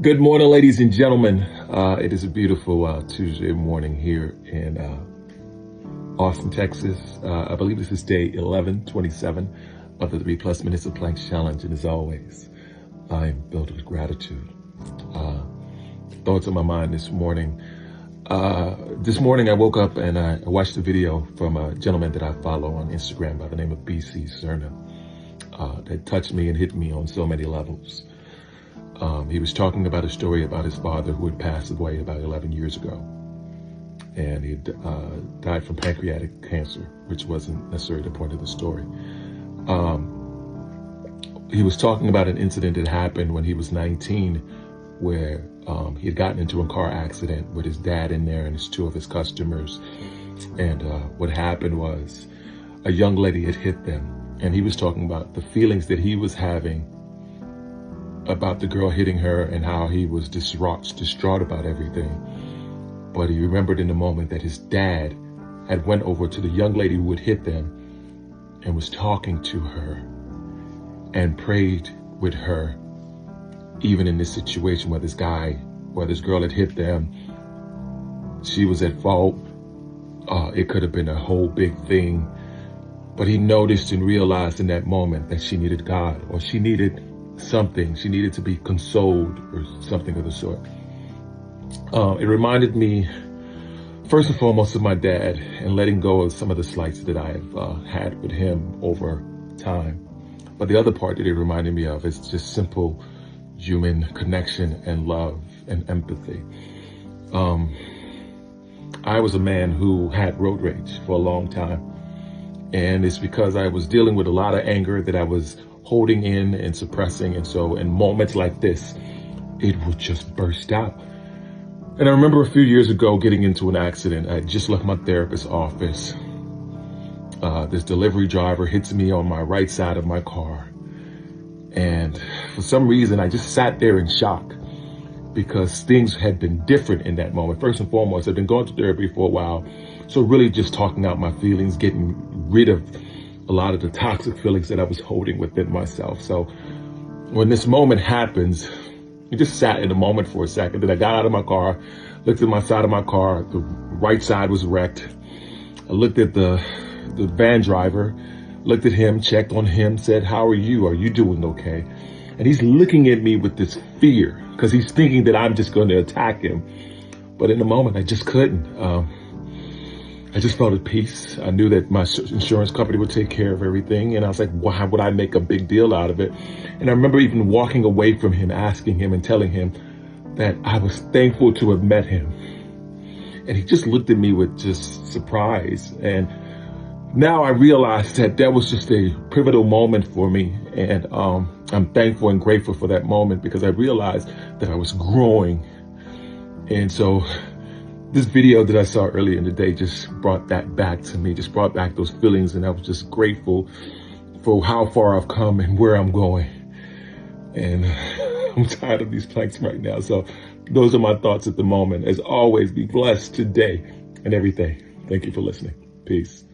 Good morning, ladies and gentlemen. It is a beautiful Tuesday morning here in Austin, Texas. I believe this is day 1127 of the 3+ Minutes of Planks Challenge. And as always, I am filled with gratitude. Thoughts on my mind this morning. This morning I woke up and I watched a video from a gentleman that I follow on Instagram by the name of BC Cerna that touched me and hit me on so many levels. He was talking about a story about his father who had passed away about 11 years ago. And he died from pancreatic cancer, which wasn't necessarily the point of the story. He was talking about an incident that happened when he was 19, where he had gotten into a car accident with his dad in there and two of his customers. And what happened was a young lady had hit them. And he was talking about the feelings that he was having about the girl hitting her and how he was distraught about everything. But he remembered in the moment that his dad had went over to the young lady who had hit them and was talking to her and prayed with her, even in this situation where this girl had hit them. She was at fault. It could have been a whole big thing. But he noticed and realized in that moment that she needed God, or she needed something. She needed to be consoled or something of the sort. It reminded me, first and foremost, of my dad and letting go of some of the slights that I have had with him over time. But the other part that it reminded me of is just simple human connection and love and empathy. I was a man who had road rage for a long time. And it's because I was dealing with a lot of anger that I was holding in and suppressing. And so in moments like this, it would just burst out. And I remember a few years ago getting into an accident. I had just left my therapist's office. This delivery driver hits me on my right side of my car. And for some reason, I just sat there in shock because things had been different in that moment. First and foremost, I've been going to therapy for a while. So really just talking out my feelings, getting rid of a lot of the toxic feelings that I was holding within myself. So when this moment happens, I just sat in the moment for a second. Then I got out of my car, looked at my side of my car. The right side was wrecked. I looked at the van driver, looked at him, checked on him, said, "How are you? Are you doing okay?" And he's looking at me with this fear because he's thinking that I'm just going to attack him. But in the moment, I just couldn't. I just felt at peace. I knew that my insurance company would take care of everything. And I was like, why would I make a big deal out of it? And I remember even walking away from him, asking him and telling him that I was thankful to have met him. And he just looked at me with just surprise. And now I realized that that was just a pivotal moment for me. And I'm thankful and grateful for that moment because I realized that I was growing. And so this video that I saw earlier in the day just brought that back to me, just brought back those feelings. And I was just grateful for how far I've come and where I'm going. And I'm tired of these planks right now. So those are my thoughts at the moment. As always, be blessed today and every day. Thank you for listening. Peace.